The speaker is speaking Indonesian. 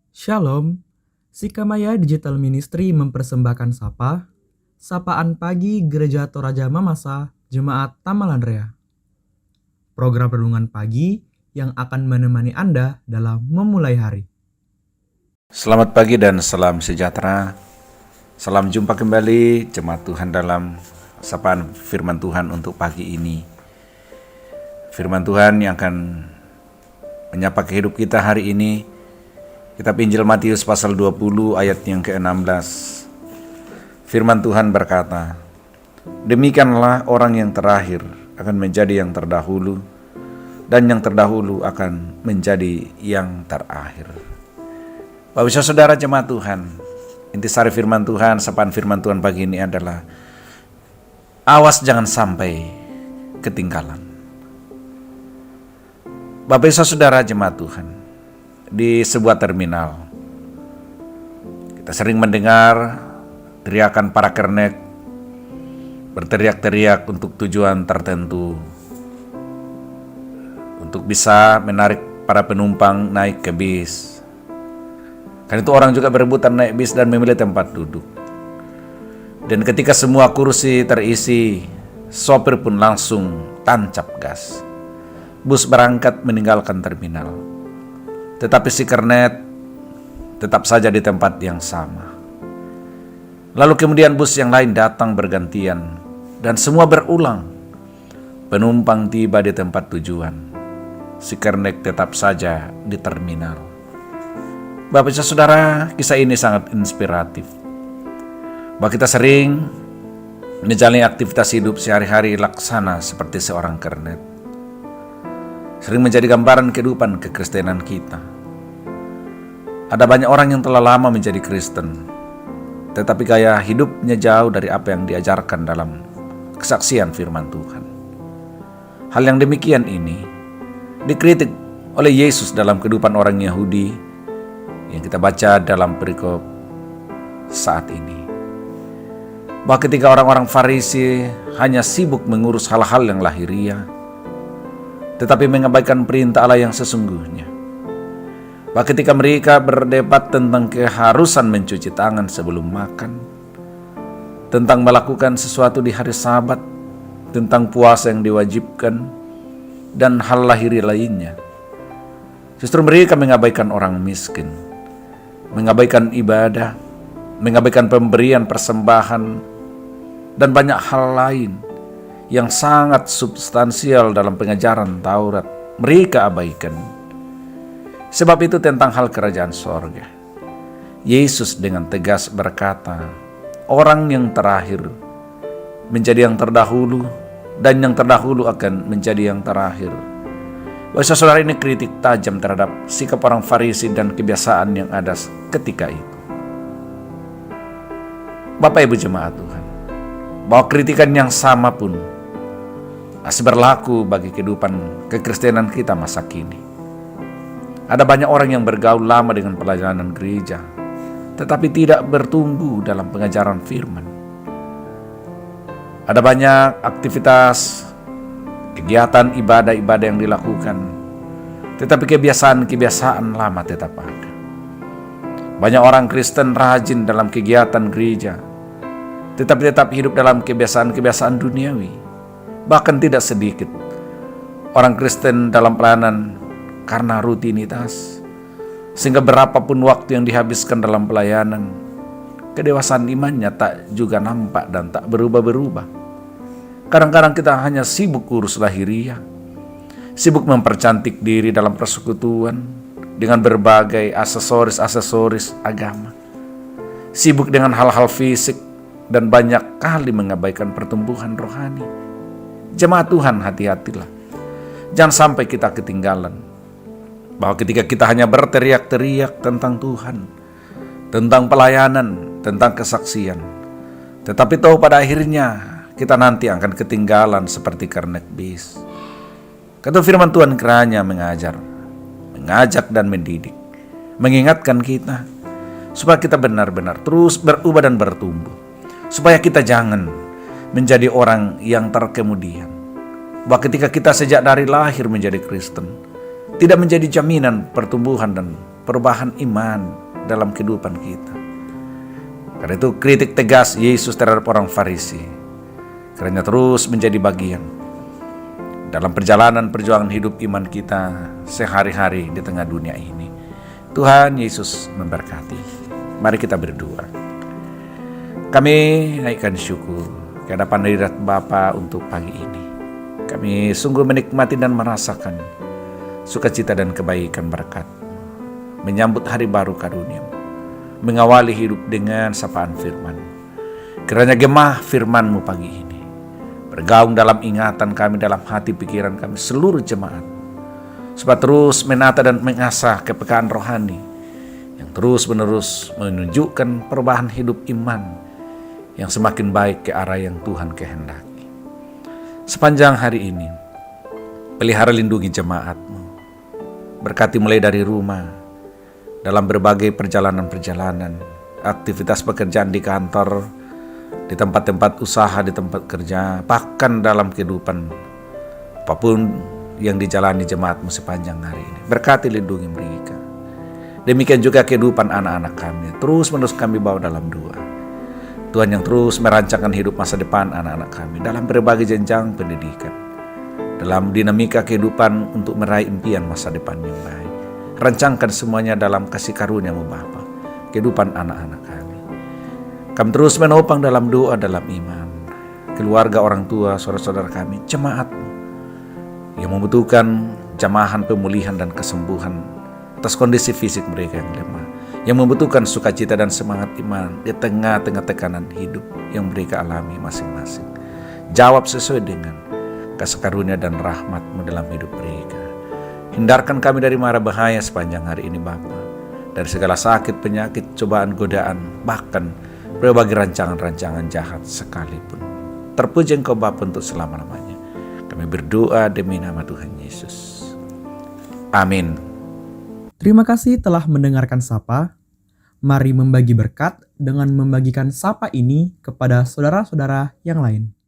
Shalom, Sikamaya Digital Ministry mempersembahkan Sapaan Pagi Gereja Toraja Mamasa, Jemaat Tamalandrea. Program renungan pagi yang akan menemani Anda dalam memulai hari. Selamat pagi dan salam sejahtera. Salam jumpa kembali jemaat Tuhan dalam sapaan firman Tuhan untuk pagi ini. Firman Tuhan yang akan menyapa kehidupan kita hari ini, Kitab Injil Matius pasal 20 ayat yang ke-16. Firman Tuhan berkata, "Demikianlah orang yang terakhir akan menjadi yang terdahulu, dan yang terdahulu akan menjadi yang terakhir." Bapak Ibu Saudara jemaat Tuhan, intisari firman Tuhan, sapaan firman Tuhan pagi ini adalah awas jangan sampai ketinggalan. Bapak Ibu Saudara jemaat Tuhan, di sebuah terminal kita sering mendengar teriakan para kernet berteriak-teriak untuk tujuan tertentu, untuk bisa menarik para penumpang naik ke bis. Karena itu orang juga berebutan naik bis dan memilih tempat duduk. Dan ketika semua kursi terisi, sopir pun langsung tancap gas. Bus berangkat meninggalkan terminal. Tetapi si kernet tetap saja di tempat yang sama. Lalu kemudian bus yang lain datang bergantian dan semua berulang. Penumpang tiba di tempat tujuan. Si kernet tetap saja di terminal. Bapak Ibu Saudara, kisah ini sangat inspiratif. Bahwa kita sering menjalani aktivitas hidup sehari-hari laksana seperti seorang kernet. Sering menjadi gambaran kehidupan kekristenan kita. Ada banyak orang yang telah lama menjadi Kristen, tetapi gaya hidupnya jauh dari apa yang diajarkan dalam kesaksian firman Tuhan. Hal yang demikian ini dikritik oleh Yesus dalam kehidupan orang Yahudi yang kita baca dalam perikop saat ini. Bahwa ketika orang-orang Farisi hanya sibuk mengurus hal-hal yang lahiriah, tetapi mengabaikan perintah Allah yang sesungguhnya. Bahwa ketika mereka berdebat tentang keharusan mencuci tangan sebelum makan, tentang melakukan sesuatu di hari Sabat, tentang puasa yang diwajibkan, dan hal lahiriah lainnya, justru mereka mengabaikan orang miskin, mengabaikan ibadah, mengabaikan pemberian persembahan, dan banyak hal lain yang sangat substansial dalam pengajaran Taurat mereka abaikan. Sebab itu tentang hal kerajaan sorga, Yesus dengan tegas berkata, orang yang terakhir menjadi yang terdahulu, dan yang terdahulu akan menjadi yang terakhir. Saudara, ini kritik tajam terhadap sikap orang Farisi dan kebiasaan yang ada ketika itu. Bapak Ibu jemaat Tuhan, bahwa kritikan yang sama pun masih berlaku bagi kehidupan kekristenan kita masa kini. Ada banyak orang yang bergaul lama dengan pelayanan gereja, tetapi tidak bertumbuh dalam pengajaran firman. Ada banyak aktivitas kegiatan ibadah-ibadah yang dilakukan, tetapi kebiasaan-kebiasaan lama tetap ada. Banyak orang Kristen rajin dalam kegiatan gereja, tetapi tetap hidup dalam kebiasaan-kebiasaan duniawi. Bahkan tidak sedikit orang Kristen dalam pelayanan karena rutinitas, sehingga berapapun waktu yang dihabiskan dalam pelayanan, kedewasaan imannya tak juga nampak dan tak berubah-berubah. Kadang-kadang kita hanya sibuk urus lahiriah, sibuk mempercantik diri dalam persekutuan dengan berbagai aksesoris agama, sibuk dengan hal-hal fisik, dan banyak kali mengabaikan pertumbuhan rohani. Jemaat Tuhan, hati-hatilah. Jangan sampai kita ketinggalan. Bahwa ketika kita hanya berteriak-teriak tentang Tuhan, tentang pelayanan, tentang kesaksian, tetapi tahu pada akhirnya kita nanti akan ketinggalan seperti kernet bis. Kata firman Tuhan kiranya mengajar, mengajak dan mendidik, mengingatkan kita supaya kita benar-benar terus berubah dan bertumbuh, supaya kita jangan menjadi orang yang terkemudian. Bahwa ketika kita sejak dari lahir menjadi Kristen, tidak menjadi jaminan pertumbuhan dan perubahan iman dalam kehidupan kita. Karena itu kritik tegas Yesus terhadap orang Farisi kiranya terus menjadi bagian dalam perjalanan perjuangan hidup iman kita sehari-hari di tengah dunia ini. Tuhan Yesus memberkati. Mari kita berdoa. Kami naikkan syukur ke hadapan hadirat Bapa untuk pagi ini. Kami sungguh menikmati dan merasakan sukacita dan kebaikan berkat menyambut hari baru karunia, mengawali hidup dengan sapaan firman. Kiranya gemah firman-Mu pagi ini bergaung dalam ingatan kami, dalam hati pikiran kami, seluruh jemaat, supaya terus menata dan mengasah kepekaan rohani yang terus-menerus menunjukkan perubahan hidup iman yang semakin baik ke arah yang Tuhan kehendaki. Sepanjang hari ini, pelihara lindungi jemaat-Mu. Berkati mulai dari rumah, dalam berbagai perjalanan-perjalanan, aktivitas pekerjaan di kantor, di tempat-tempat usaha, di tempat kerja, bahkan dalam kehidupan apapun yang dijalani jemaat-Mu sepanjang hari ini. Berkati lindungi mereka. Demikian juga kehidupan anak-anak kami, terus-menerus kami bawa dalam doa. Tuhan yang terus merancangkan hidup masa depan anak-anak kami dalam berbagai jenjang pendidikan, dalam dinamika kehidupan untuk meraih impian masa depan yang baik. Rancangkan semuanya dalam kasih karunia-Mu Bapa, kehidupan anak-anak kami. Kami terus menopang dalam doa, dalam iman, keluarga, orang tua, saudara-saudara kami, jemaat-Mu yang membutuhkan jamahan pemulihan dan kesembuhan atas kondisi fisik mereka yang lemah, yang membutuhkan sukacita dan semangat iman di tengah-tengah tekanan hidup yang mereka alami masing-masing. Jawab sesuai dengan kasih karunia dan rahmat-Mu dalam hidup mereka. Hindarkan kami dari mara bahaya sepanjang hari ini Bapa, dari segala sakit, penyakit, cobaan, godaan, bahkan berbagai rancangan-rancangan jahat sekalipun. Terpuji Engkau Bapa untuk selama-lamanya. Kami berdoa demi nama Tuhan Yesus. Amin. Terima kasih telah mendengarkan Sapa. Mari membagi berkat dengan membagikan Sapa ini kepada saudara-saudara yang lain.